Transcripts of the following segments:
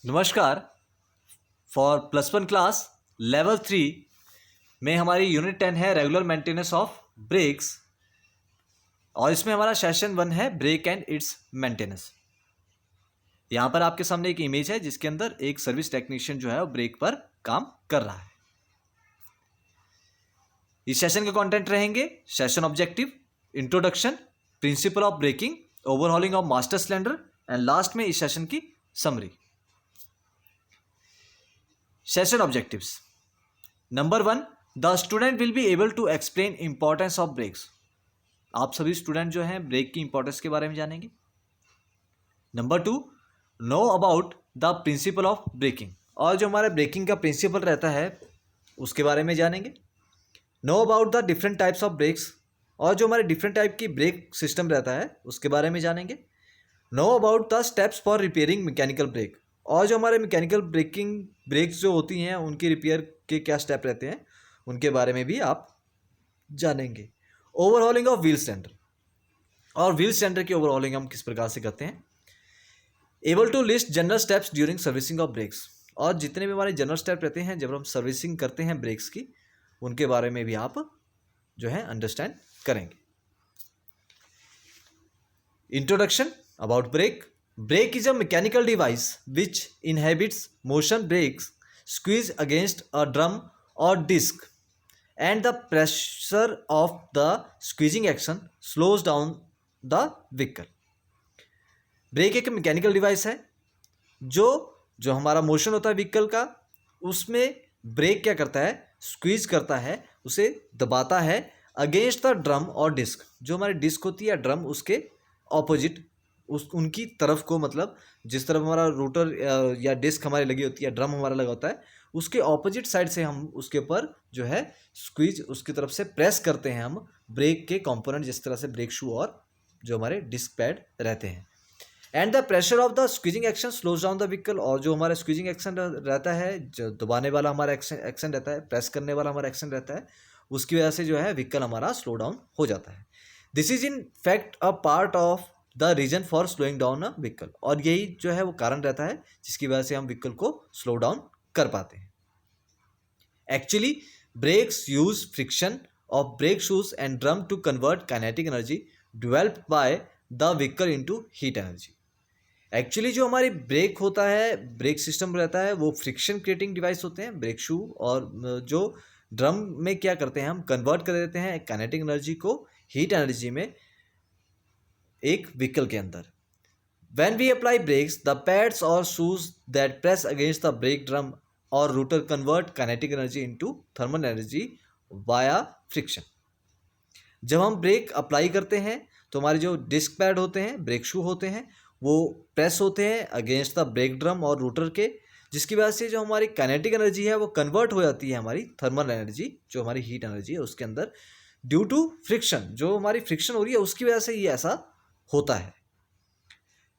नमस्कार। For +1 class level 3 में हमारी यूनिट 10 है रेगुलर मेंटेनेंस ऑफ ब्रेक्स और इसमें हमारा सेशन 1 है ब्रेक एंड इट्स मेंटेनेंस। यहाँ पर आपके सामने एक इमेज है जिसके अंदर एक सर्विस टेक्नीशियन जो है वो ब्रेक पर काम कर रहा है। इस सेशन के कंटेंट रहेंगे session objective, introduction, principle of braking, overhauling of master cylinder and last में इस सेशन की summary. Session objectives. Number 1, the student will be able to explain importance of brakes. आप सभी स्टूडेंट जो हैं ब्रेक की इंपॉर्टेंस के बारे में जानेंगे। Number 2, know about the principle of braking, और जो हमारे ब्रेकिंग का प्रिंसिपल रहता है उसके बारे में जानेंगे। Know about the different types of brakes, और जो हमारे डिफरेंट टाइप की ब्रेक सिस्टम रहता है उसके बारे में जानेंगे। Know about the steps for repairing mechanical brake, और जो हमारे मैकेनिकल ब्रेक्स जो होती हैं उनकी रिपेयर के क्या स्टेप रहते हैं उनके बारे में भी आप जानेंगे। ओवरहॉलिंग ऑफ व्हील सिलेंडर, और व्हील सिलेंडर की ओवरहॉलिंग हम किस प्रकार से करते हैं। Able to list general steps during servicing of brakes, और जितने भी हमारे जनरल स्टेप रहते हैं जब हम सर्विसिंग करते हैं ब्रेक्स की उनके बारे में भी आप जो है अंडरस्टैंड करेंगे। Introduction about brake. Brake is a mechanical device which inhibits motion. Brakes squeeze against a drum or disc, and the pressure of the squeezing action slows down the vehicle. Brake एक mechanical device है जो हमारा motion होता है vehicle का, उसमें break क्या करता है, स्क्वीज करता है, उसे दबाता है अगेंस्ट द ड्रम और डिस्क। जो हमारी डिस्क होती है ड्रम उसके ऑपोजिट उनकी तरफ को, मतलब जिस तरफ हमारा रोटर या डिस्क हमारी लगी होती है, ड्रम हमारा लगा होता है, उसके ऑपोजिट साइड से हम उसके ऊपर जो है स्क्वीज उसकी तरफ से प्रेस करते हैं हम ब्रेक के कंपोनेंट, जिस तरह से ब्रेक शू और जो हमारे डिस्क पैड रहते हैं। And the pressure of the squeezing action slows down the vehicle, और जो हमारा स्क्वीजिंग एक्शन रहता है, जो दबाने वाला हमारा एक्शन रहता है, प्रेस करने वाला हमारा एक्शन रहता है, उसकी वजह से जो है व्हीकल हमारा स्लो डाउन हो जाता है। This is in fact a part of the reason for slowing down a vehicle, और यही जो है वो कारण रहता है जिसकी वजह से हम व्हीकल को स्लो डाउन कर पाते हैं। Actually brakes use friction of brake shoes and drum to convert kinetic energy developed by the vehicle into heat energy. Actually जो हमारी ब्रेक होता है, ब्रेक सिस्टम रहता है, वो फ्रिक्शन क्रिएटिंग डिवाइस होते हैं ब्रेक शू, और जो ड्रम में क्या करते हैं हम कन्वर्ट कर देते हैं काइनेटिक एनर्जी को हीट एनर्जी में एक व्हीकल के अंदर। When we apply brakes, the pads or shoes that press against the brake drum or rotor convert kinetic energy into thermal energy via friction. जब हम ब्रेक अप्लाई करते हैं तो हमारे जो डिस्क पैड होते हैं, ब्रेक शू होते हैं, वो प्रेस होते हैं अगेंस्ट द ब्रेक ड्रम और रोटर के, जिसकी वजह से जो हमारी काइनेटिक एनर्जी है वो कन्वर्ट हो जाती है हमारी थर्मल एनर्जी, जो हमारी हीट एनर्जी है उसके अंदर, ड्यू टू फ्रिक्शन। जो हमारी फ्रिक्शन हो रही है उसकी वजह से ये ऐसा होता है।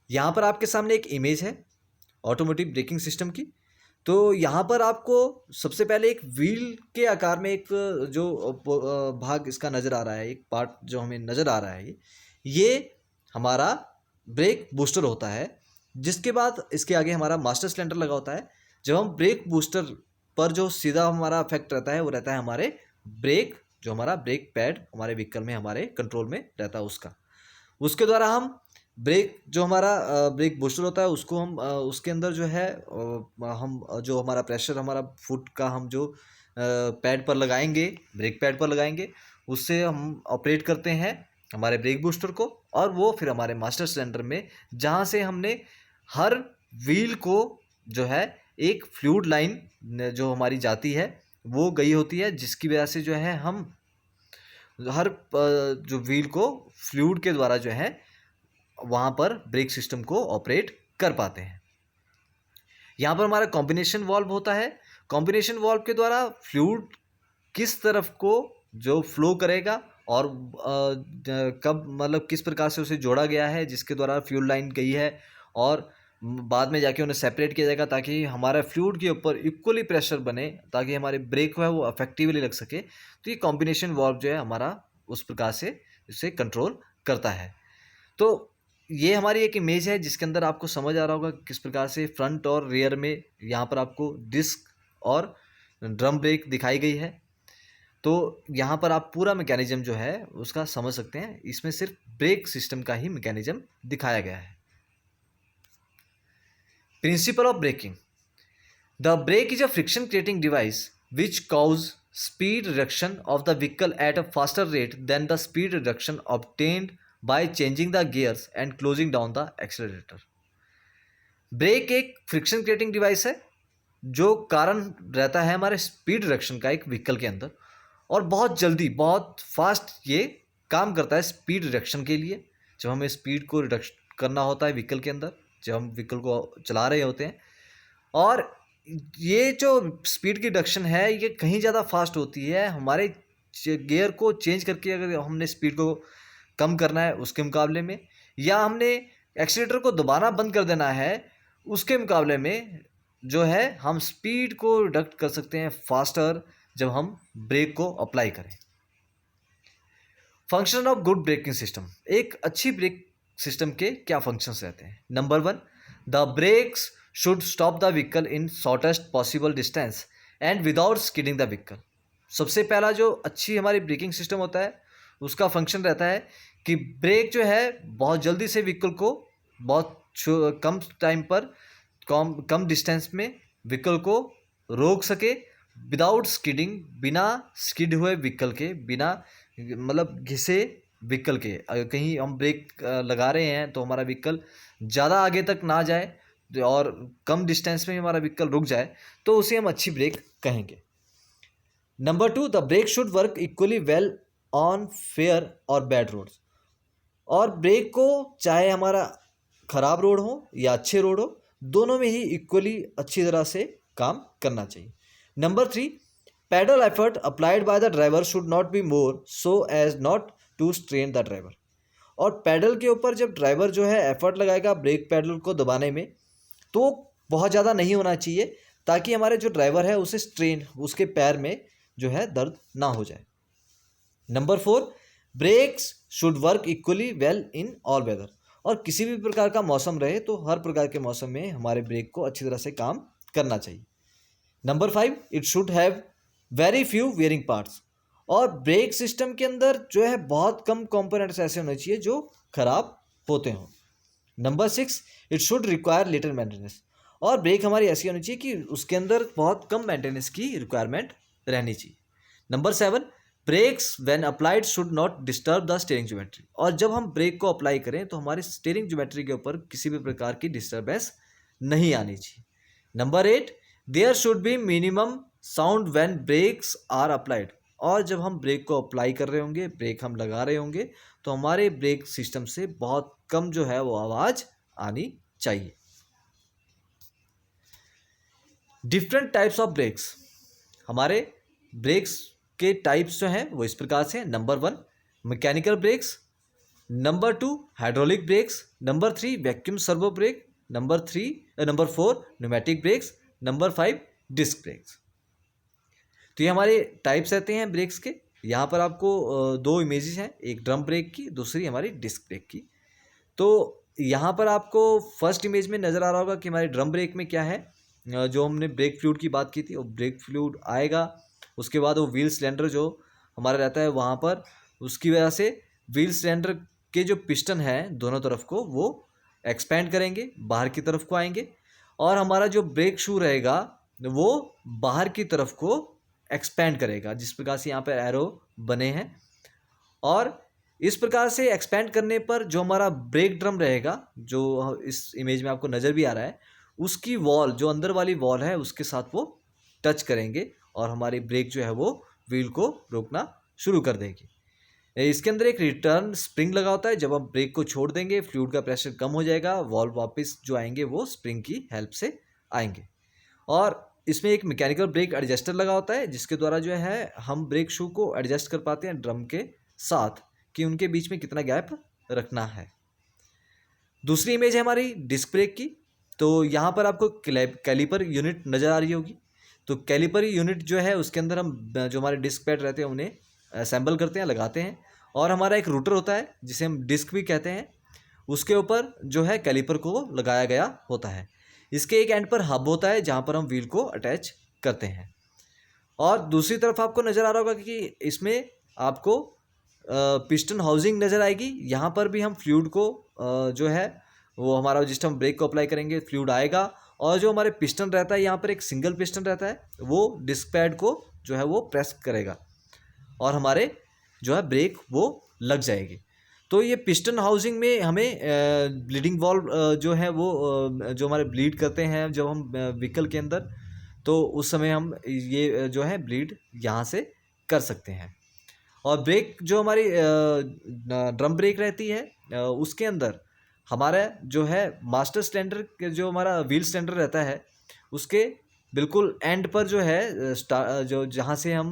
यहाँ पर आपके सामने एक इमेज है ऑटोमेटिक ब्रेकिंग सिस्टम की। तो यहाँ पर आपको सबसे पहले एक व्हील के आकार में एक जो भाग इसका नज़र आ रहा है, एक पार्ट जो हमें नज़र आ रहा है, ये हमारा ब्रेक बूस्टर होता है, जिसके बाद इसके आगे हमारा मास्टर सिलेंडर लगा होता है। जब हम ब्रेक बूस्टर पर जो सीधा हमारा इफेक्ट रहता है वो रहता है हमारे ब्रेक, जो हमारा ब्रेक पैड हमारे व्हीकल में हमारे कंट्रोल में रहता है उसके द्वारा हम ब्रेक, जो हमारा ब्रेक बूस्टर होता है उसको हम उसके अंदर जो है हम जो हमारा प्रेशर हमारा फुट का हम जो पैड पर लगाएंगे, ब्रेक पैड पर लगाएंगे, उससे हम ऑपरेट करते हैं हमारे ब्रेक बूस्टर को, और वो फिर हमारे मास्टर सिलेंडर में, जहाँ से हमने हर व्हील को जो है एक फ्लूइड लाइन जो हमारी जाती है वो गई होती है, जिसकी वजह से जो है हम हर जो व्हील को फ्लूइड के द्वारा जो है वहाँ पर ब्रेक सिस्टम को ऑपरेट कर पाते हैं। यहाँ पर हमारा कॉम्बिनेशन वाल्व होता है। कॉम्बिनेशन वाल्व के द्वारा फ्लूइड किस तरफ को जो फ्लो करेगा और कब, मतलब किस प्रकार से उसे जोड़ा गया है, जिसके द्वारा फ्लूइड लाइन गई है, और बाद में जाके उन्हें सेपरेट किया जाएगा ताकि हमारा फ्लूइड के ऊपर इक्वली प्रेशर बने, ताकि हमारे ब्रेक है वो इफेक्टिवली लग सके। तो ये कॉम्बिनेशन वाल्व जो है हमारा उस प्रकार से इसे कंट्रोल करता है। तो ये हमारी एक इमेज है जिसके अंदर आपको समझ आ रहा होगा किस प्रकार से फ्रंट और रियर में यहाँ पर आपको डिस्क और ड्रम ब्रेक दिखाई गई है। तो यहाँ पर आप पूरा मैकेनिज्म जो है उसका समझ सकते हैं। इसमें सिर्फ ब्रेक सिस्टम का ही मैकेनिज्म दिखाया गया है। Principle of braking. The brake is a friction creating device which cause speed reduction of the vehicle at a faster rate than the speed reduction obtained by changing the gears and closing down the accelerator. Brake एक friction creating device है जो कारण रहता है हमारे speed reduction का एक vehicle के अंदर, और बहुत जल्दी बहुत फास्ट ये काम करता है स्पीड रिडक्शन के लिए। जब हमें स्पीड को रिडक्शन करना होता है व्हीकल के अंदर, जब हम व्हीकल को चला रहे होते हैं, और ये जो स्पीड की रिडक्शन है ये कहीं ज़्यादा फास्ट होती है हमारे गियर को चेंज करके। अगर हमने स्पीड को कम करना है उसके मुकाबले में, या हमने एक्सीलेटर को दबाना बंद कर देना है उसके मुकाबले में, जो है हम स्पीड को रिडक्ट कर सकते हैं फास्टर जब हम ब्रेक को अप्लाई करें। Function of good braking system. एक अच्छी ब्रेक सिस्टम के क्या फंक्शंस रहते हैं? Number 1, the brakes should stop the vehicle in shortest possible distance and without skidding the vehicle। सबसे पहला जो अच्छी हमारी ब्रेकिंग सिस्टम होता है उसका फंक्शन रहता है कि ब्रेक जो है बहुत जल्दी से व्हीकल को बहुत कम टाइम पर कम डिस्टेंस में व्हीकल को रोक सके, विदाउट स्किडिंग, बिना स्किड हुए व्हीकल के, बिना मतलब घिसे व्हीकल के। अगर कहीं हम ब्रेक लगा रहे हैं तो हमारा व्हीकल ज़्यादा आगे तक ना जाए और कम डिस्टेंस में हमारा व्हीकल रुक जाए तो उसे हम अच्छी ब्रेक कहेंगे। Number 2, the brake should work equally well on fair और बैड रोड्स। और ब्रेक को चाहे हमारा ख़राब रोड हो या अच्छे रोड हो, दोनों में ही इक्वली अच्छी तरह से काम करना चाहिए। Number 3, pedal effort applied by the driver should not be more so as not to strain the driver. और पैडल के ऊपर जब ड्राइवर जो है एफर्ट लगाएगा ब्रेक पैडल को दबाने में, तो बहुत ज़्यादा नहीं होना चाहिए ताकि हमारे जो ड्राइवर है उसे स्ट्रेन, उसके पैर में जो है दर्द ना हो जाए। Number 4, brakes should work equally well in all weather. और किसी भी प्रकार का मौसम रहे तो हर प्रकार के मौसम में हमारे ब्रेक को अच्छी तरह से काम करना चाहिए। Number 5, it should have very few wearing parts. और ब्रेक सिस्टम के अंदर जो है बहुत कम कंपोनेंट्स ऐसे होने चाहिए जो खराब होते हों। Number 6, it should require little maintenance. और ब्रेक हमारी ऐसी होनी चाहिए कि उसके अंदर बहुत कम मेंटेनेंस की रिक्वायरमेंट रहनी चाहिए। Number 7, brakes when applied should not disturb the steering geometry. और जब हम ब्रेक को अप्लाई करें तो हमारी स्टीयरिंग ज्योमेट्री के ऊपर किसी भी प्रकार की डिस्टर्बेंस नहीं आनी चाहिए। Number 8, there should be minimum sound when brakes are applied. और जब हम ब्रेक को अप्लाई कर रहे होंगे, ब्रेक हम लगा रहे होंगे, तो हमारे ब्रेक सिस्टम से बहुत कम जो है वो आवाज़ आनी चाहिए। Different types of brakes. हमारे ब्रेक्स के टाइप्स जो हैं वो इस प्रकार से हैं। Number 1, mechanical brakes. Number 2, hydraulic brakes. Number 3, vacuum servo brake. Number 4, pneumatic brakes. Number 5, disc brakes. तो ये हमारे टाइप्स रहते हैं ब्रेक्स के। यहाँ पर आपको दो इमेजेस हैं, एक ड्रम ब्रेक की, दूसरी हमारी डिस्क ब्रेक की। तो यहाँ पर आपको फर्स्ट इमेज में नज़र आ रहा होगा कि हमारे ड्रम ब्रेक में क्या है। जो हमने ब्रेक फ्लूइड की बात की थी, वो ब्रेक फ्लूइड आएगा, उसके बाद वो व्हील सिलेंडर जो हमारा रहता है वहाँ पर, उसकी वजह से व्हील सिलेंडर के जो पिस्टन हैं दोनों तरफ को वो एक्सपेंड करेंगे, बाहर की तरफ को आएंगे, और हमारा जो ब्रेक शू रहेगा वो बाहर की तरफ को एक्सपेंड करेगा, जिस प्रकार से यहाँ पर एरो बने हैं। और इस प्रकार से एक्सपेंड करने पर जो हमारा ब्रेक ड्रम रहेगा, जो इस इमेज में आपको नज़र भी आ रहा है, उसकी वॉल, जो अंदर वाली वॉल है, उसके साथ वो टच करेंगे और हमारी ब्रेक जो है वो व्हील को रोकना शुरू कर देगी। इसके अंदर एक रिटर्न स्प्रिंग लगा होता है। जब हम ब्रेक को छोड़ देंगे, फ्लूइड का प्रेशर कम हो जाएगा, वॉल वापस जो आएंगे वो स्प्रिंग की हेल्प से आएंगे। और इसमें एक मैकेनिकल ब्रेक एडजस्टर लगा होता है, जिसके द्वारा जो है हम ब्रेक शू को एडजस्ट कर पाते हैं ड्रम के साथ कि उनके बीच में कितना गैप रखना है। दूसरी इमेज है हमारी डिस्क ब्रेक की। तो यहाँ पर आपको कैलिपर यूनिट नज़र आ रही होगी। तो कैलिपर यूनिट जो है उसके अंदर हम जो हमारे डिस्क पैड रहते हैं उन्हें असेंबल करते हैं, लगाते हैं। और हमारा एक रूटर होता है जिसे हम डिस्क भी कहते हैं, उसके ऊपर जो है कैलिपर को लगाया गया होता है। इसके एक एंड पर हब होता है जहाँ पर हम व्हील को अटैच करते हैं। और दूसरी तरफ आपको नज़र आ रहा होगा कि इसमें आपको पिस्टन हाउसिंग नज़र आएगी। यहाँ पर भी हम फ्लूइड को जो है वो हमारा जिस टाइम ब्रेक को अप्लाई करेंगे फ्लूइड आएगा, और जो हमारे पिस्टन रहता है यहाँ पर एक सिंगल पिस्टन रहता है, वो डिस्क पैड को जो है वो प्रेस करेगा और हमारे जो है ब्रेक वो लग जाएगी। तो ये पिस्टन हाउसिंग में हमें ब्लीडिंग वॉल्व जो है वो जो हमारे ब्लीड करते हैं जब हम व्हीकल के अंदर, तो उस समय हम ये जो है ब्लीड यहाँ से कर सकते हैं। और ब्रेक जो हमारी ड्रम ब्रेक रहती है उसके अंदर हमारा जो है मास्टर सिलेंडर जो हमारा व्हील सिलेंडर रहता है उसके बिल्कुल एंड पर जो है जो जहाँ से हम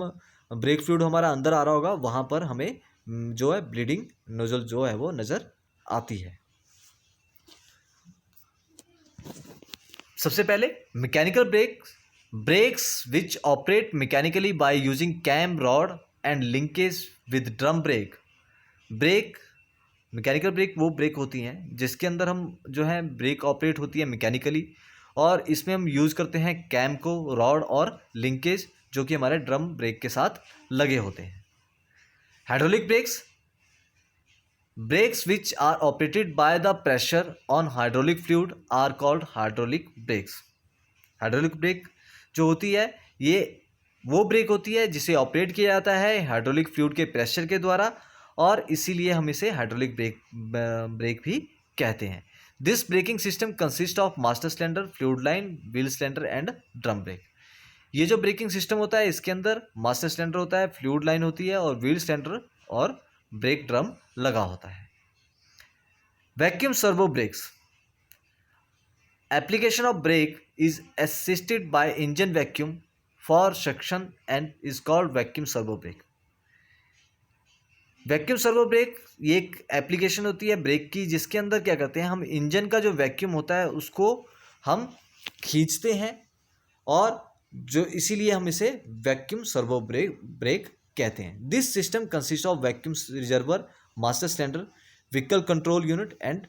ब्रेक फ्लूइड हमारा अंदर आ रहा होगा वहाँ पर हमें जो है ब्लीडिंग नोजल जो है वो नज़र आती है। सबसे पहले mechanical brakes which operate mechanically by using cam rod and linkage with drum brake. Mechanical brake वो ब्रेक होती हैं जिसके अंदर हम जो है ब्रेक ऑपरेट होती है मैकेनिकली, और इसमें हम यूज़ करते हैं कैम को, रॉड और लिंकेज जो कि हमारे ड्रम ब्रेक के साथ लगे होते हैं। Hydraulic brakes which are operated by the pressure on hydraulic fluid are called hydraulic brakes. Hydraulic brake जो होती है ये वो ब्रेक होती है जिसे ऑपरेट किया जाता है हाइड्रोलिक फ्लूइड के प्रेशर के द्वारा, और इसीलिए हम इसे हाइड्रोलिक ब्रेक भी कहते हैं। This breaking system consist of master cylinder, fluid line, wheel cylinder and drum brake. ये जो ब्रेकिंग सिस्टम होता है इसके अंदर मास्टर सिलेंडर होता है, फ्लूइड लाइन होती है और व्हील सिलेंडर और ब्रेक ड्रम लगा होता है। Vacuum servo brakes. Application of brake is assisted by engine vacuum for suction and is called vacuum servo brake. Vacuum servo brake ये एक एप्लीकेशन होती है ब्रेक की जिसके अंदर क्या करते हैं हम इंजन का जो वैक्यूम होता है उसको हम खींचते हैं, और जो इसीलिए हम इसे वैक्यूम सर्वो ब्रेक कहते हैं। This system consist of vacuum reservoir, master cylinder, vehicle control unit and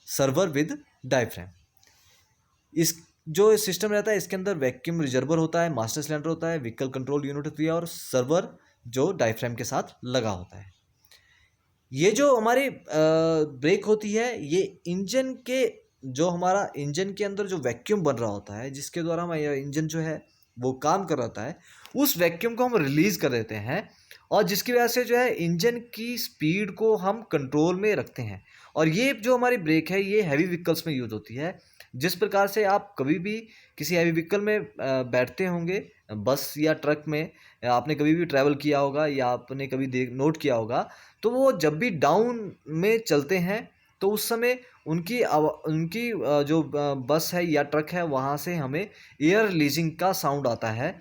server with diaphragm. इस जो सिस्टम रहता है इसके अंदर वैक्यूम रिजर्वर होता है, मास्टर सिलेंडर होता है, व्हीकल कंट्रोल यूनिट होती है और सर्वर जो डायफ्राम के साथ लगा होता है। ये जो हमारी ब्रेक होती है ये इंजन के जो हमारा इंजन के अंदर जो वैक्यूम बन रहा होता है जिसके द्वारा हमारा इंजन जो है वो काम कर रहा होता है, उस वैक्यूम को हम रिलीज़ कर देते हैं, और जिसकी वजह से जो है इंजन की स्पीड को हम कंट्रोल में रखते हैं। और ये जो हमारी ब्रेक है ये हैवी व्हीकल्स में यूज़ होती है। जिस प्रकार से आप कभी भी किसी हैवी व्हीकल में बैठते होंगे, बस या ट्रक में आपने कभी भी ट्रैवल किया होगा या आपने कभी नोट किया होगा, तो वो जब भी डाउन में चलते हैं तो उस समय उनकी जो बस है या ट्रक है वहाँ से हमें एयर रिलीजिंग का साउंड आता है,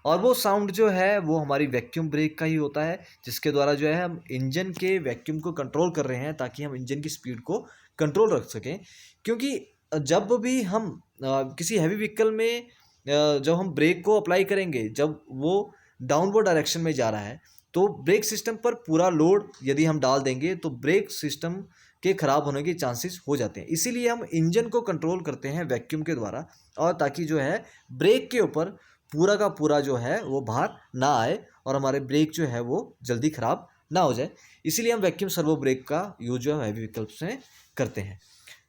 और वो साउंड जो है वो हमारी वैक्यूम ब्रेक का ही होता है जिसके द्वारा जो है हम इंजन के वैक्यूम को कंट्रोल कर रहे हैं ताकि हम इंजन की स्पीड को कंट्रोल रख सकें। क्योंकि जब भी हम किसी हैवी व्हीकल में जब हम ब्रेक को अप्लाई करेंगे, जब वो डाउनवर्ड डायरेक्शन में जा रहा है तो ब्रेक सिस्टम पर पूरा लोड यदि हम डाल देंगे तो ब्रेक सिस्टम के ख़राब होने के चांसेस हो जाते हैं। इसीलिए हम इंजन को कंट्रोल करते हैं वैक्यूम के द्वारा, और ताकि जो है ब्रेक के ऊपर पूरा का पूरा जो है वो भार ना आए और हमारे ब्रेक जो है वो जल्दी ख़राब ना हो जाए। इसीलिए हम वैक्यूम सर्वो ब्रेक का यूज जो है हैवी व्हीकल्स में करते हैं।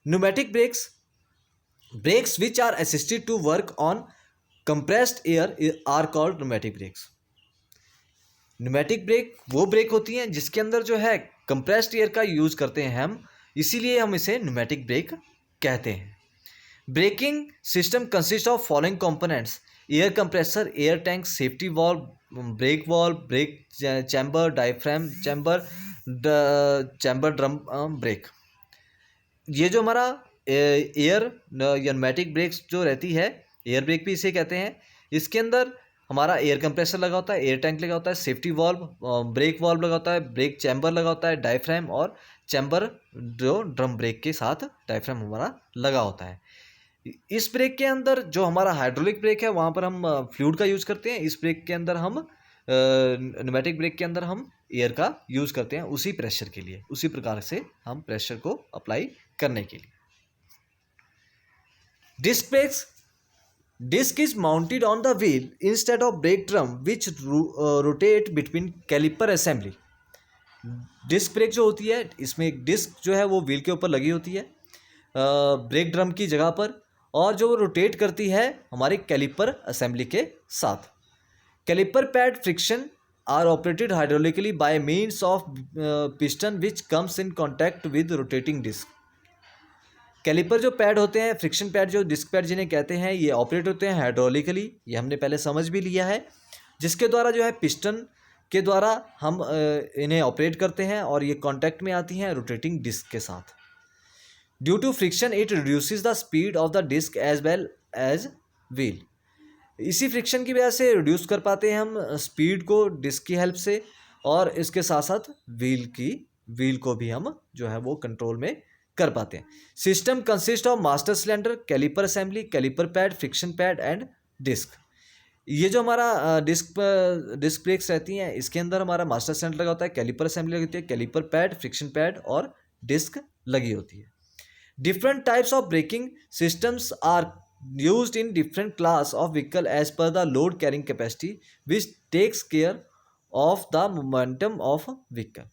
Pneumatic brakes which are assisted to work on compressed air are called pneumatic brakes. Pneumatic brake वो ब्रेक होती हैं जिसके अंदर जो है कंप्रेस्ड एयर का यूज़ करते हैं हम, इसीलिए हम इसे न्यूमेटिक ब्रेक कहते हैं। Braking system consist of following components: air compressor, air tank, safety valve, brake chamber, diaphragm chamber, drum brake. ये जो हमारा एयर या न्यूमेटिक ब्रेक्स जो रहती है, एयर ब्रेक भी इसे कहते हैं, इसके अंदर हमारा एयर कंप्रेसर लगा होता है, एयर टैंक लगा होता है, सेफ्टी वाल्व, ब्रेक वाल्व लगा होता है, ब्रेक चैम्बर लगा होता है, डायफ्राम और चैम्बर जो ड्रम ब्रेक के साथ डायफ्राम हमारा लगा होता है। इस ब्रेक के अंदर जो हमारा हाइड्रोलिक ब्रेक है वहाँ पर हम फ्लूइड का यूज़ करते हैं। इस ब्रेक के अंदर हम न्यूमेटिक ब्रेक के अंदर हम एयर का यूज़ करते हैं उसी प्रेशर के लिए, उसी प्रकार से हम प्रेशर को अप्लाई करने के लिए। Disc brakes, disc is mounted on the wheel instead of brake drum which rotate between caliper assembly. Disc brake जो होती है इसमें एक डिस्क जो है वो व्हील के ऊपर लगी होती है ब्रेक ड्रम की जगह पर, और जो रोटेट करती है हमारे कैलिपर असेंबली के साथ। Caliper pad friction are operated hydraulically by means of piston which comes in contact with rotating disc. Caliper जो पैड होते हैं, फ्रिक्शन पैड जो डिस्क पैड जिन्हें कहते हैं, ये ऑपरेट होते हैं हाइड्रोलिकली, ये हमने पहले समझ भी लिया है, जिसके द्वारा जो है पिस्टन के द्वारा हम इन्हें ऑपरेट करते हैं और ये कांटेक्ट में आती हैं रोटेटिंग डिस्क के साथ। Due to friction it reduces the speed of the disc as well as wheel. इसी फ्रिक्शन की वजह से रिड्यूस कर पाते हैं हम स्पीड को डिस्क की हेल्प से, और इसके साथ साथ व्हील को भी हम जो है वो कंट्रोल में कर पाते हैं। System consist of master cylinder, caliper assembly, caliper pad, friction pad and disc. ये जो हमारा डिस्क ब्रेक्स रहती हैं इसके अंदर हमारा मास्टर सिलेंडर लगा होता है, कैलिपर असेंबली लगी होती है, कैलिपर पैड, फ्रिक्शन पैड और डिस्क लगी होती है। Different types of braking systems are used in different class of vehicle as per the load carrying capacity which takes care of the momentum of vehicle।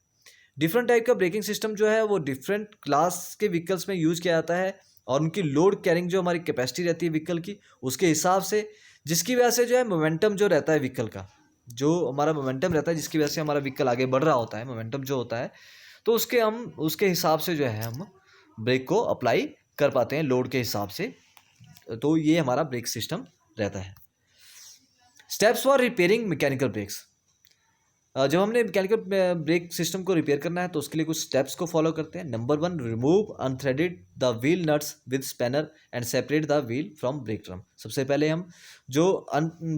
Different type का braking system जो है वो different class के vehicles में use किया जाता है, और उनकी लोड कैरिंग जो हमारी कैपेसिटी रहती है व्हीकल की उसके हिसाब से, जिसकी वजह से जो है मोमेंटम जो रहता है व्हीकल का, जो हमारा मोमेंटम रहता है जिसकी वजह से हमारा व्हीकल आगे बढ़ रहा होता है, मोमेंटम जो होता है, तो उसके हिसाब से जो है हम ब्रेक को अप्लाई कर पाते हैं लोड के हिसाब से। तो ये हमारा ब्रेक सिस्टम रहता है। Steps for repairing mechanical brakes. जब हमने मैकेनिकल ब्रेक सिस्टम को रिपेयर करना है तो उसके लिए कुछ स्टेप्स को फॉलो करते हैं। Number 1, remove unthreaded the wheel nuts with spanner and separate the wheel from brake drum. सबसे पहले हम जो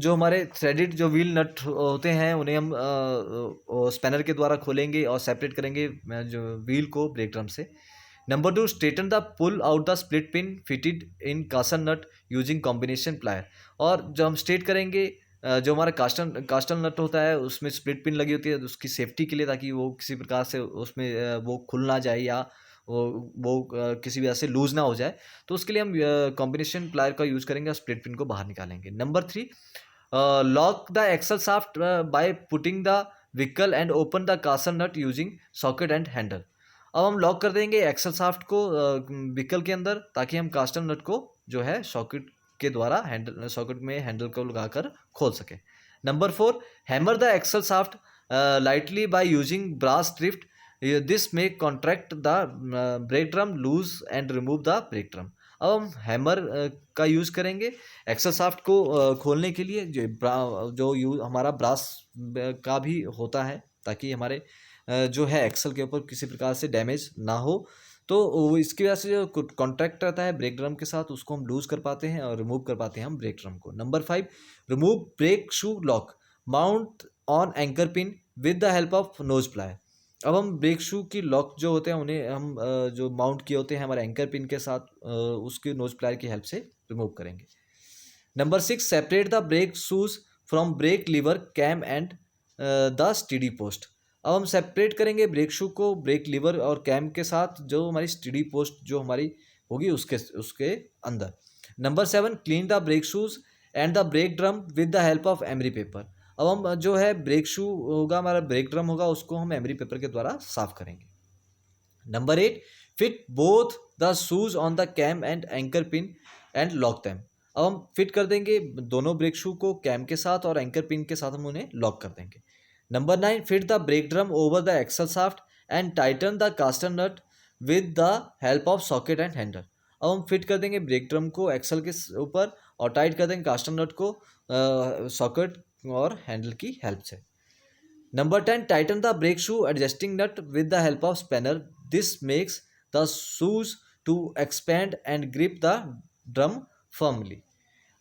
हमारे थ्रेडेड जो व्हील नट होते हैं उन्हें हम स्पैनर के द्वारा खोलेंगे और सेपरेट करेंगे जो व्हील को ब्रेक ड्रम से। Number 2, straighten the pull out the split pin fitted in castor nut using combination plier. और जब हम स्ट्रेट करेंगे जो हमारा कास्टर नट होता है उसमें स्प्लिट पिन लगी होती है उसकी सेफ्टी के लिए, ताकि वो किसी प्रकार से उसमें वो खुल ना जाए या वो किसी वजह से लूज ना हो जाए, तो उसके लिए हम कॉम्बिनेशन प्लायर का यूज़ करेंगे और स्प्लिट पिन को बाहर निकालेंगे। Number 3, lock the axle shaft by putting the vehicle and open the castor nut using socket and handle. अब हम लॉक कर देंगे एक्सल शाफ्ट को व्हीकल के अंदर, ताकि हम कास्टर नट को जो है सॉकेट के द्वारा सॉकेट में हैंडल को लगाकर खोल सकें। Number 4, hammer the axle shaft lightly by using brass drift, this may contract the brake drum loose and remove the brake drum. अब हम हैमर का यूज़ करेंगे एक्सल शाफ्ट को खोलने के लिए, जो हमारा ब्रास का भी होता है, ताकि हमारे जो है एक्सल के ऊपर किसी प्रकार से डैमेज ना हो। तो इसकी वजह से जो कॉन्ट्रैक्ट रहता है ब्रेक ड्रम के साथ उसको हम लूज़ कर पाते हैं और रिमूव कर पाते हैं हम ब्रेक ड्रम को। Number 5, remove brake shoe lock mount on anchor pin with the help of nose plier. अब हम ब्रेक शू की लॉक जो होते हैं उन्हें हम जो माउंट किए होते हैं हमारे एंकर पिन के साथ उसके नोज प्लायर की हेल्प से रिमूव करेंगे। Number 6, separate the brake shoes from brake lever cam and the steady post. अब हम सेपरेट करेंगे ब्रेक शू को ब्रेक लीवर और कैम के साथ, जो हमारी स्टीडी पोस्ट जो हमारी होगी उसके अंदर। Number 7, clean the brake shoes and the brake drum with the help of emery paper. अब हम जो है ब्रेक शू होगा हमारा ब्रेक ड्रम होगा उसको हम एमरी पेपर के द्वारा साफ करेंगे। Number 8, fit both the shoes on the cam and anchor pin and lock them. अब हम फिट कर देंगे दोनों ब्रेक शू को कैम के साथ और एंकर पिन के साथ हम उन्हें लॉक कर देंगे। Number 9, fit the brake drum over the axle shaft and tighten the castor nut with the help of socket and handle. अब हम फिट कर देंगे ब्रेक ड्रम को एक्सल के ऊपर और टाइट कर देंगे कास्टर नट को सॉकेट और हैंडल की हेल्प से। Number 10, tighten the brake shoe adjusting nut with the help of spanner, this makes the shoes to expand and grip the drum firmly.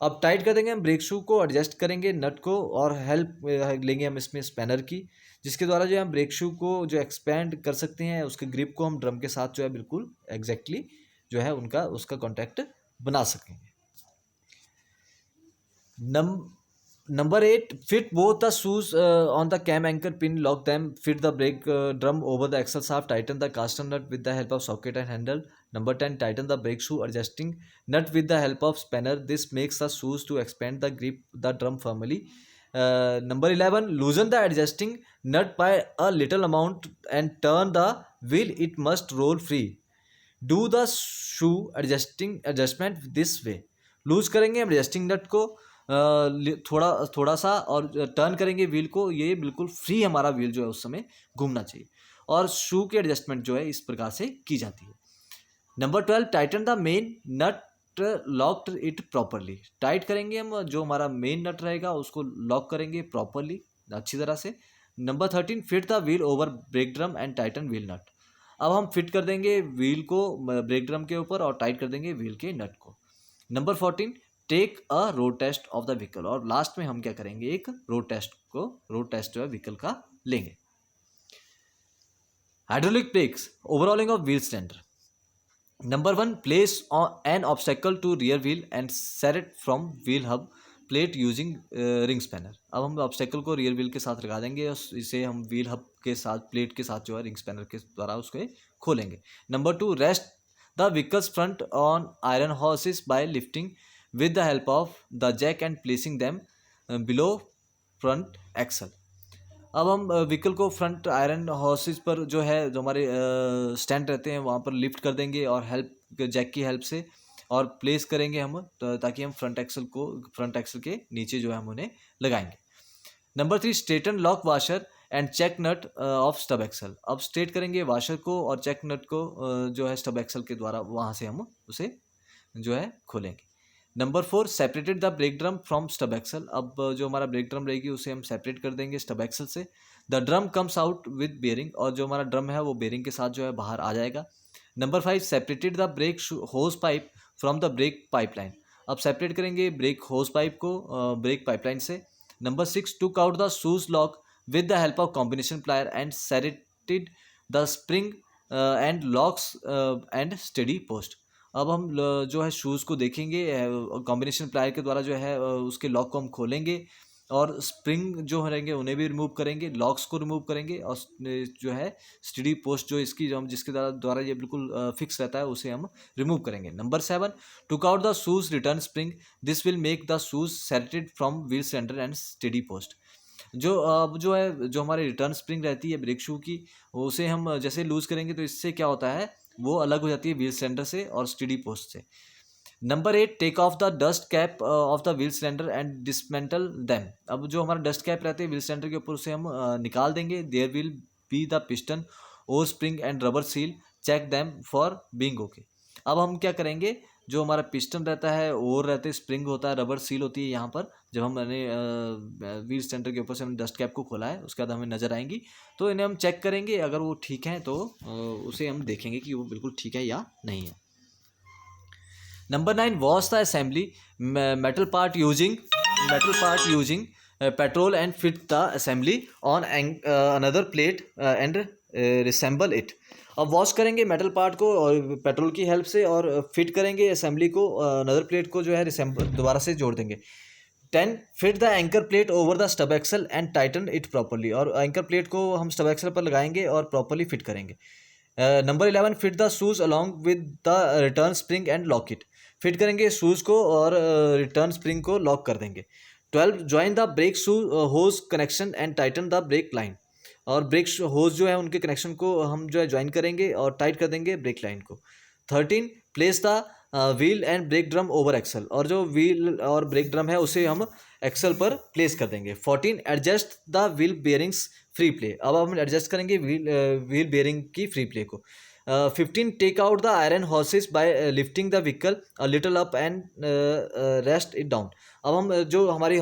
अब टाइट कर देंगे हम ब्रेक शू को, एडजस्ट करेंगे नट को और हेल्प लेंगे हम इसमें स्पैनर की, जिसके द्वारा जो हम ब्रेक शू को जो एक्सपैंड कर सकते हैं उसके ग्रिप को हम ड्रम के साथ जो है बिल्कुल एग्जैक्टली जो है उसका कॉन्टैक्ट बना सकेंगे। Number 8, fit both the shoes on the cam anchor pin, lock them, fit the brake drum over the axle shaft, tighten the caster nut with the help of socket and handle. Number 10, tighten the brake shoe adjusting nut with the help of spanner. This makes the shoes to expand the grip the drum firmly. Number 11, loosen the adjusting nut by a little amount and turn the wheel, it must roll free. Do the shoe adjustment this way. Loose करेंगे हम adjusting नट को थोड़ा थोड़ा सा और turn करेंगे wheel को, ये बिल्कुल फ्री हमारा व्हील जो है उस समय घूमना चाहिए. और शू की एडजस्टमेंट जो है इस प्रकार से की जाती है. Number 12, tighten the main nut locked it properly. Tight करेंगे हम जो हमारा मेन नट रहेगा उसको लॉक करेंगे प्रॉपरली अच्छी तरह से. Number 13, fit the wheel over brake drum and tighten wheel nut. अब हम फिट कर देंगे व्हील को ब्रेक ड्रम के ऊपर और टाइट कर देंगे व्हील के नट को. Number 14, take a road test of the vehicle. और लास्ट में हम क्या करेंगे, एक रोड टेस्ट जो है व्हीकल का लेंगे. Hydraulic brakes, overhauling of wheel cylinder. Number 1, place an obstacle to rear wheel and set it from wheel hub plate using ring spanner. अब हम ऑब्स्टेकल को रियर व्हील के साथ लगा देंगे और इसे हम व्हील हब के साथ प्लेट के साथ जो है रिंग स्पैनर के द्वारा उसको खोलेंगे. Number 2, rest the vehicle's front on iron horses by lifting with the help of the jack and placing them below front axle. अब हम व्हीकल को फ्रंट आयरन हॉर्सेस पर जो है जो हमारे स्टैंड रहते हैं वहाँ पर लिफ्ट कर देंगे और जैक की हेल्प से और प्लेस करेंगे हम ताकि हम फ्रंट एक्सल के नीचे जो है हम उन्हें लगाएंगे. Number 3, straighten lock washer and check nut of stub axle. अब स्ट्रेट करेंगे वाशर को और चेक नट को जो है स्टब एक्सल के द्वारा वहाँ से हम उसे जो है खोलेंगे. Number 4, separated the brake drum from stub axle. अब जो हमारा ब्रेक ड्रम रहेगी उसे हम सेपरेट कर देंगे स्टब एक्सल से. The drum comes out with bearing. और जो हमारा ड्रम है वो बेयरिंग के साथ जो है बाहर आ जाएगा. Number 5, separated the brake hose pipe from the brake pipeline. अब सेपरेट करेंगे ब्रेक होज पाइप को ब्रेक पाइपलाइन से. Number 6, took out the shoes lock with the help of combination plier and seated the spring and locks and steady post. अब हम जो है shoes को देखेंगे कॉम्बिनेशन प्लायर के द्वारा जो है उसके लॉक को हम खोलेंगे और स्प्रिंग जो रहेंगे उन्हें भी रिमूव करेंगे, लॉक्स को रिमूव करेंगे और जो है स्टडी पोस्ट जो इसकी जो हम जिसके द्वारा ये बिल्कुल फिक्स रहता है उसे हम रिमूव करेंगे. Number 7, took out the shoes return spring. This will make the shoes separated from wheel centre and steady post. जो है जो हमारी रिटर्न स्प्रिंग रहती है ब्रेक शू की उसे हम जैसे लूज़ करेंगे तो इससे क्या होता है वो अलग हो जाती है व्हील सिलेंडर से और स्टडी पोस्ट से. Number 8, take off the dust cap of the wheel cylinder and dismantle them. अब जो हमारा डस्ट कैप रहते हैं व्हील सिलेंडर के ऊपर उसे हम निकाल देंगे. There will be the piston or spring and rubber seal, check them for being okay. अब हम क्या करेंगे, जो हमारा पिस्टन रहता है ओर रहते स्प्रिंग होता है रबर सील होती है यहाँ पर जब हमने व्हील सिलेंडर के ऊपर से हमने डस्ट कैप को खोला है उसके बाद हमें नज़र आएंगी तो इन्हें हम चेक करेंगे. अगर वो ठीक है तो उसे हम देखेंगे कि वो बिल्कुल ठीक है या नहीं है. Number 9, wash the assembly metal part using petrol and fit the assembly on another plate and resemble it. अब वॉश करेंगे मेटल पार्ट को और पेट्रोल की हेल्प से और फिट करेंगे असेंबली को अनदर प्लेट को जो है दोबारा से जोड़ देंगे. 10, fit the anchor plate over the stub axle and tighten it properly. और एंकर प्लेट को हम स्टब एक्सल पर लगाएंगे और प्रॉपरली फिट करेंगे. Number 11, fit the shoes along with the return spring and lock it. Fit करेंगे shoes को और रिटर्न स्प्रिंग को लॉक कर देंगे. 12, join the brake shoe hose connection and tighten the brake line. और ब्रेक होज जो है उनके कनेक्शन को हम जो है ज्वाइन करेंगे और टाइट कर देंगे ब्रेक लाइन को. 13, place the wheel and brake drum over axle. और जो व्हील और ब्रेक ड्रम है उसे हम एक्सल पर प्लेस कर देंगे. 14, adjust the wheel bearings free play. अब हम एडजस्ट करेंगे व्हील बेयरिंग की फ्री प्ले को. 15, take out the iron horses by lifting the vehicle a little up and rest it down. अब हम जो हमारी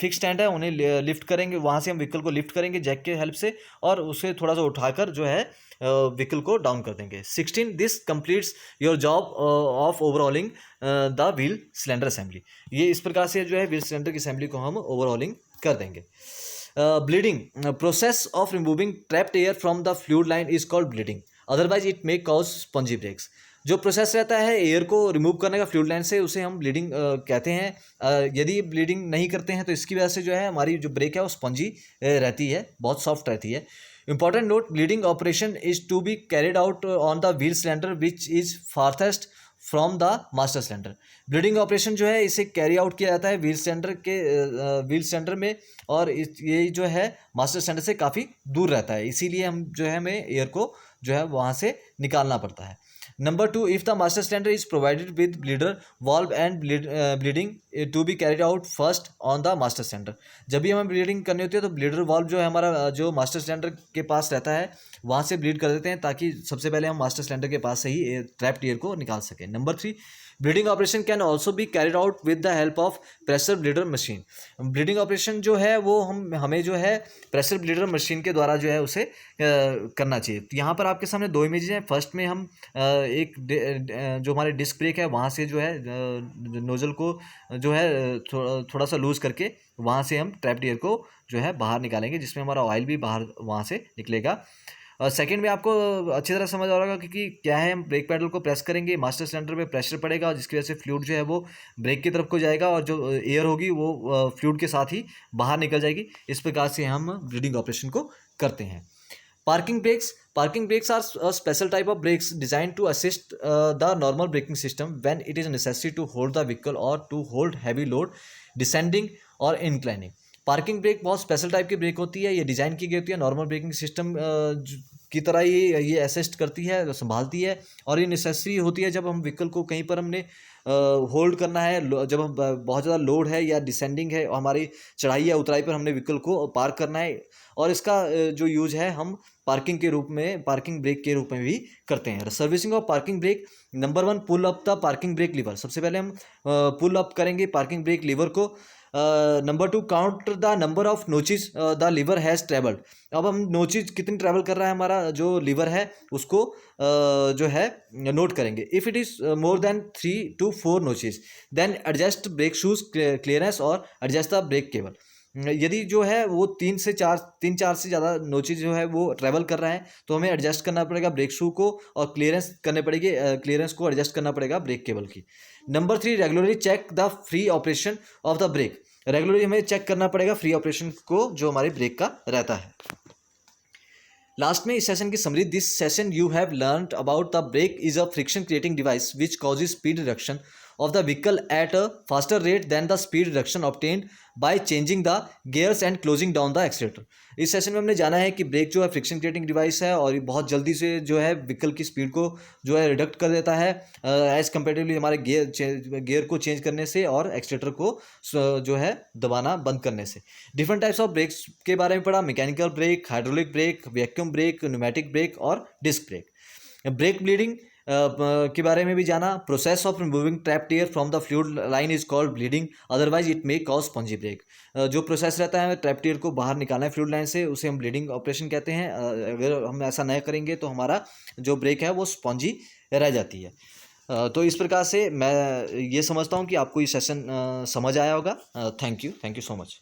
फिक्स स्टैंड है उन्हें लिफ्ट करेंगे, वहाँ से हम व्हीकल को लिफ्ट करेंगे जैक के हेल्प से और उसे थोड़ा सा उठाकर जो है व्हीकल को डाउन कर देंगे. 16, this completes your job of overhauling the wheel cylinder assembly. ये इस प्रकार से जो है व्हील सिलेंडर की असेंबली को हम ओवरऑलिंग कर देंगे. Bleeding, process of removing trapped air from the fluid line is called bleeding, otherwise it may cause spongy brakes. जो प्रोसेस रहता है एयर को रिमूव करने का फ्लूइड लाइन से, उसे हम ब्लीडिंग कहते हैं। यदि ब्लीडिंग नहीं करते हैं तो इसकी वजह से जो है हमारी जो ब्रेक है वो स्पंजी रहती है, बहुत सॉफ्ट रहती है। Important note, bleeding operation is to be carried out on the wheel cylinder which is farthest from the master cylinder. Bleeding operation जो है इसे कैरी आउट किया जाता है व्हील सिलेंडर में, और ये जो है मास्टर सिलेंडर से काफ़ी दूर रहता है, इसीलिए हम जो है हमें एयर को जो है वहाँ से निकालना पड़ता है। Number 2, if the master cylinder is provided with bleeder valve and bleeding to be carried out first on the master cylinder. जब भी हमें ब्लीडिंग करनी होती है तो ब्लीडर वॉल्व जो है हमारा जो मास्टर सिलेंडर के पास रहता है वहाँ से ब्लीड कर देते हैं, ताकि सबसे पहले हम मास्टर सिलेंडर के पास से ही ट्रैप्ड एयर को निकाल सकें। Number 3, bleeding operation can also be carried out with the help of pressure bleeder machine. Bleeding operation जो है वो हमें जो है प्रेशर ब्लीडर मशीन के द्वारा जो है उसे करना चाहिए। तो यहाँ पर आपके सामने 2 इमेजेस हैं। फर्स्ट में हम जो हमारे डिस्क ब्रेक है वहाँ से जो है नोजल को जो है थोड़ा सा लूज करके वहाँ से हम ट्रैप्ड एयर को जो है बाहर निकालेंगे, जिसमें हमारा ऑयल भी बाहर वहाँ से निकलेगा। और सेकंड में आपको अच्छी तरह समझ आ रहा होगा क्योंकि क्या है, हम ब्रेक पैडल को प्रेस करेंगे, मास्टर सिलेंडर पे प्रेशर पड़ेगा, जिसकी वजह से फ्लूइड जो है वो ब्रेक की तरफ को जाएगा और जो एयर होगी वो फ्लूइड के साथ ही बाहर निकल जाएगी। इस प्रकार से हम ब्लीडिंग ऑपरेशन को करते हैं। Parking brakes are a special type of brakes designed to assist the normal braking system when it is necessary to hold the vehicle or to hold heavy load descending or inclining. Parking brake बहुत special type की break होती है, ये design की गई होती है normal braking system की तरह ही ये असिस्ट करती है, संभालती है, और ये नेसेसरी होती है जब हम व्हीकल को कहीं पर हमने होल्ड करना है, जब हम बहुत ज़्यादा लोड है या डिसेंडिंग है, हमारी चढ़ाई या उतराई पर हमने व्हीकल को पार्क करना है, और इसका जो यूज़ है हम पार्किंग ब्रेक के रूप में भी करते हैं। Servicing of parking brake, number 1, pull up the parking brake lever. सबसे पहले हम पुल अप करेंगे पार्किंग ब्रेक लीवर को। Number 2, count the number of notches the lever has travelled. अब हम नोचेस कितनी ट्रैवल कर रहा है हमारा जो लीवर है उसको जो है नोट करेंगे। If it is more than 3 to 4 notches then adjust brake shoes clearance और एडजस्ट द ब्रेक केबल। यदि जो है वो 3 से 4 से ज़्यादा नोचेज जो है वो ट्रैवल कर रहा है तो हमें एडजस्ट करना पड़ेगा ब्रेक शू को, और क्लियरेंस को एडजस्ट करना पड़ेगा ब्रेक केबल की। Number 3, regularly check the free operation of the brake. Regularly हमें चेक करना पड़ेगा फ्री ऑपरेशन को जो हमारे ब्रेक का रहता है। लास्ट में इस सेशन की summary, this session you have learned about the brake is a friction creating device which causes speed reduction of the vehicle at a faster rate than the speed reduction obtained by changing the gears and closing down the accelerator। इस session में हमने जाना है कि break जो है friction creating device है और ये बहुत जल्दी से जो है व्हीकल की स्पीड को जो है रिडक्ट कर देता है एज कंपेरेटिवली हमारे गियर को चेंज करने से और एक्सीलेटर को जो है दबाना बंद करने से। डिफरेंट टाइप्स ऑफ ब्रेक्स के बारे में पढ़ा, mechanical brake, hydraulic brake, vacuum brake, pneumatic brake और डिस्क ब्रेक। ब्रेक ब्लीडिंग के बारे में भी जाना। Process of removing trapped air from the fluid line is called bleeding, otherwise it may cause spongy brake. जो प्रोसेस रहता है trapped air को बाहर निकालना है फ्लूइड लाइन से, उसे हम ब्लीडिंग ऑपरेशन कहते हैं। अगर हम ऐसा नहीं करेंगे तो हमारा जो ब्रेक है वो स्पंजी रह जाती है। तो इस प्रकार से मैं ये समझता हूँ कि आपको ये सेशन समझ आया होगा। Thank you so much.